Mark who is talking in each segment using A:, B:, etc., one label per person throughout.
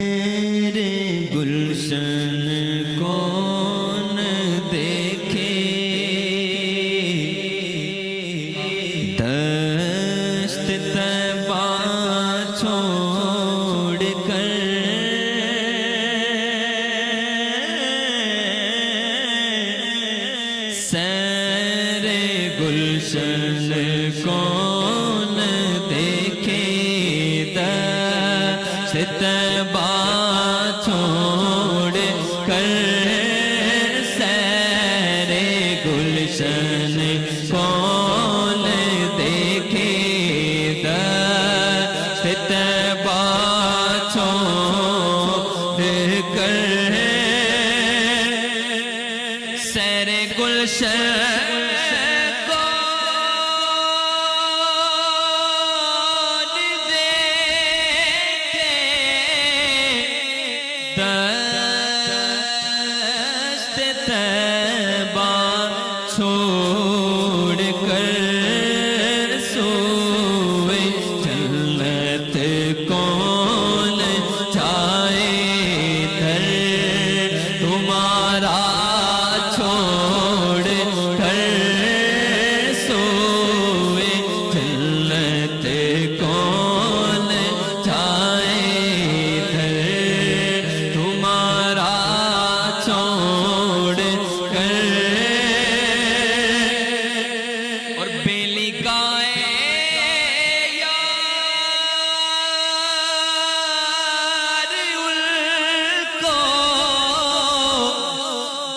A: میرے گلشن کون دیکھے، دشت طیبہ چھوڑ کر سیر گلشن کون دیکھے، دشت طیبہ چھوڑ کر سیر گلشن کون دیکھے، دشت طیبہ چھوڑ کر سیر گلشن چھوڑ کر سوئے جنت کون جائے در تمہارا چھوڑ کر سوئے جنت کون جائے در تمہارا چھوڑ کر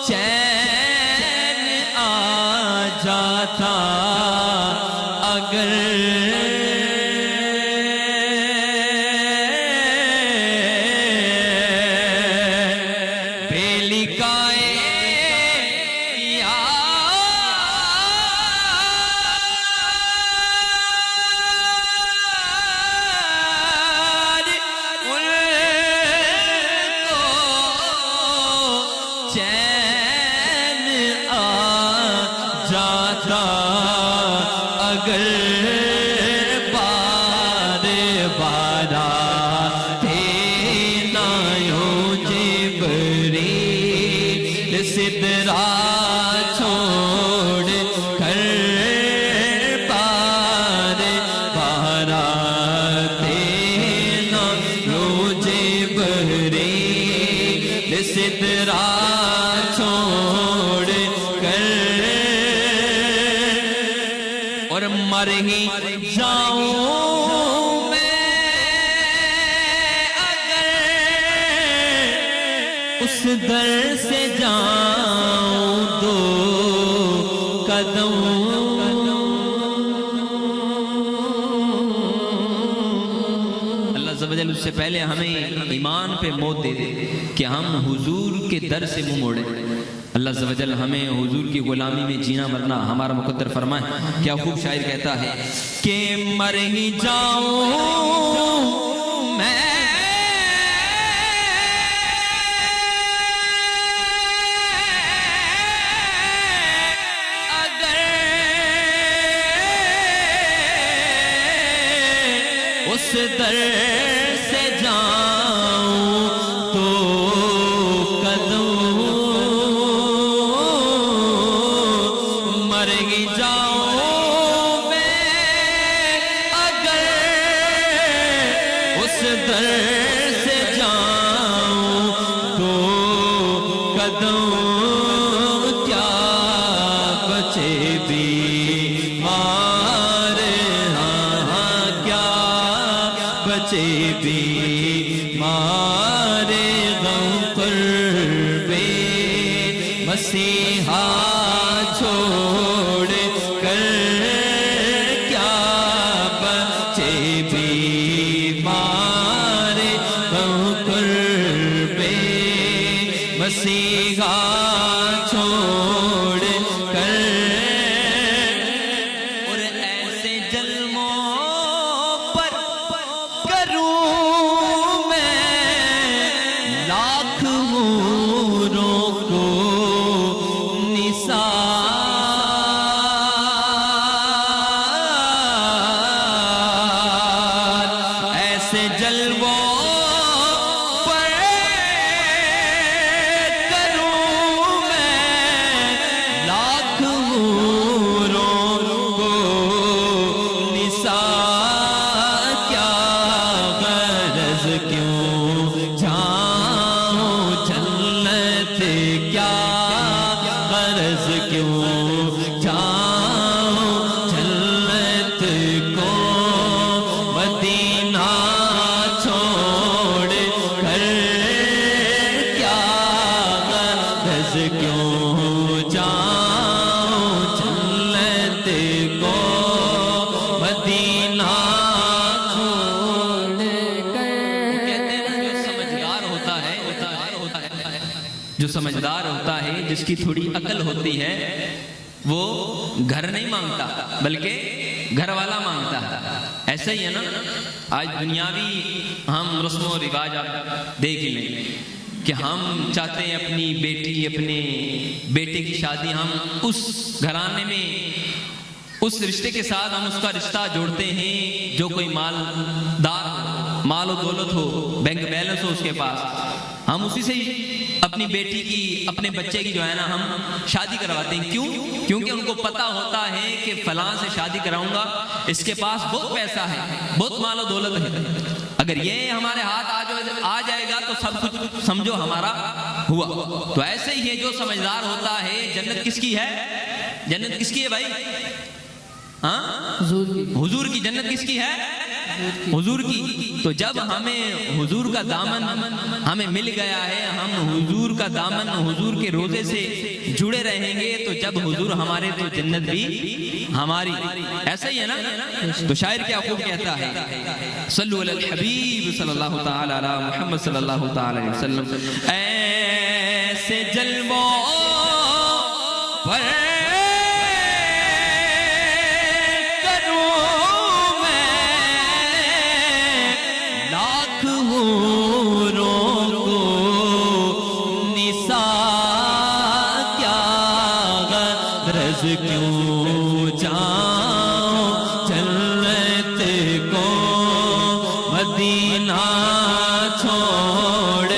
A: چین آ جاتا اگر بیلی گائے یار ان کو چین جاتا اگر بار بارا تھے نایوں جبریل سدرا چھوڑ کر بار بارا تھے نایوں جبریل سدرا چھوڑ کر اور مر ہی جاؤں میں اگر اس در سے جاؤں دو قدم اللہ عز و جل اس سے پہلے ہمیں ایمان پہ موت دے دے کہ ہم حضور کے در سے منہ موڑیں۔ اللہ عز و جل ہمیں حضور کی غلامی میں جینا مرنا ہمارا مقدر فرمائے۔ کیا خوب شاعر کہتا ہے کہ مر ہی جاؤں میں اگر اس در سے جاؤں تو قدم مر ہی جاؤں میں اگر اس در سے جاؤں تو قدم کیا بچے بیمار، ہاں کیا بچے بیمار غم قرب مسیحا چھوڑ کر، کیا بچے بیمار غم قرب مسیحا چھوڑ کر اور ایسے جلموں پر کروں میں لاکھ حوروں کو نثار، ایسے جلووں پر جو سمجھدار ہوتا ہے، جس کی تھوڑی عقل ہوتی ہے، وہ گھر نہیں مانگتا بلکہ گھر والا مانگتا ہے۔ ایسا ہی ہے نا، آج دنیاوی ہم رسم و رواج آپ دیکھ لیں کہ ہم چاہتے ہیں اپنی بیٹی، اپنے بیٹے کی شادی ہم اس گھرانے میں، اس رشتے کے ساتھ ہم اس کا رشتہ جوڑتے ہیں جو کوئی مالدار ہو، مال و دولت ہو، بینک بیلنس ہو اس کے پاس، ہم اسی سے اپنی بیٹی کی، اپنے بچے کی جو ہے نا ہم شادی کرواتے ہیں۔ کیوں؟ کیونکہ ان کو پتا ہوتا ہے کہ فلاں سے شادی کراؤں گا، اس کے پاس بہت پیسہ ہے، بہت مال و دولت ہے، اگر یہ ہمارے ہاتھ آ جائے گا تو سب کچھ سمجھو ہمارا ہوا۔ تو ایسے ہی ہے، جو سمجھدار ہوتا ہے، جنت کس کی ہے؟ جنت کس کی ہے بھائی؟ ہاں، حضور کی۔ جنت کس کی ہے؟ حضور کی۔ تو جب ہمیں حضور کا دامن ہمیں مل گیا ہے، ہم حضور کا دامن، حضور کے روزے سے جڑے رہیں گے، تو جب حضور ہمارے تو جنت بھی ہماری۔ ایسا ہی ہے نا؟ تو شاعر کیا خوب کہتا ہے، صلو علی الحبیب صلی اللہ تعالی علی محمد صلی اللہ تعالی علیہ وسلم، ایسے جلووں پر
B: کیوں جاؤں جنت کو مدینہ چھوڑ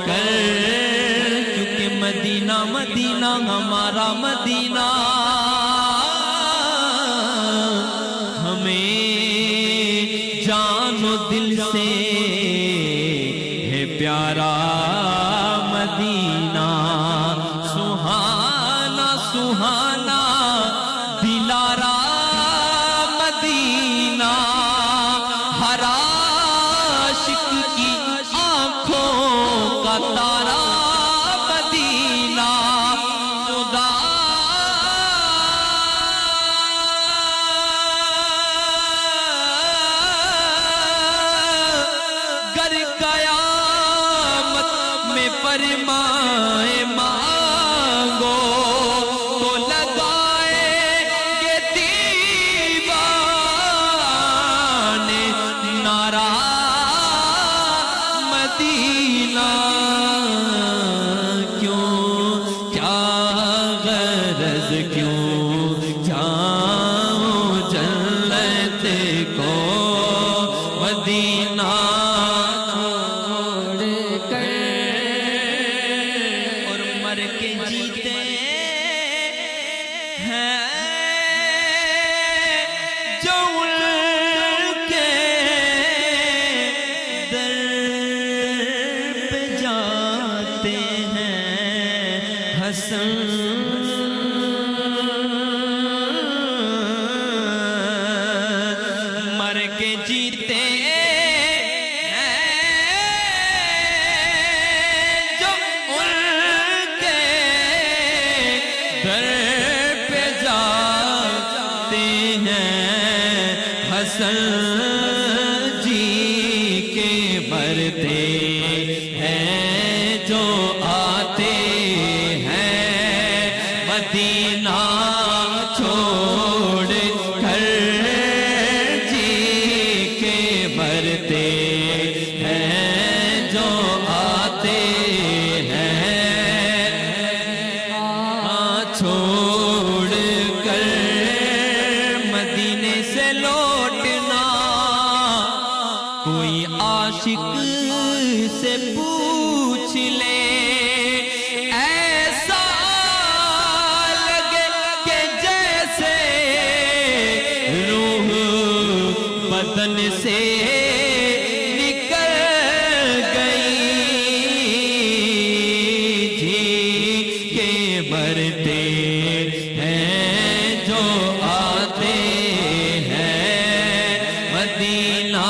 B: کر، کیونکہ مدینہ مدینہ ہمارا مدینہ ہمیں جان و دل سے ہے پیارا مدینہ، سہانا سہانا دلارا مدینہ، ہر عاشق کی آنکھوں کا تارا مدینہ، خدا گر قیامت میں فرمائے مانگو تو لگائے گے دیوانے نعرہ مدینہ، کیوں کیا غرض کیوں جاؤں جنت کو مدینہ چھوڑ کر،
A: اور مر کے جیتے ہیں
B: جو ان کے
A: در پہ جاتے ہیں حسن،
B: مر کے جیتے ہیں جو ان کے در پہ جاتے ہیں حسن جی کے مرتے ہیں جو آتے ہیں مدینہ چھوڑ کر، جی کے مرتے ہیں جو آتے ہیں چھوڑ کر، مدینے سے لوٹنا کوئی عاشق سے پوچھ لے، ایسا لگے کہ جیسے روح بدن سے نکل گئی، جی کے مرتے ہیں جو آتے ہیں مدینہ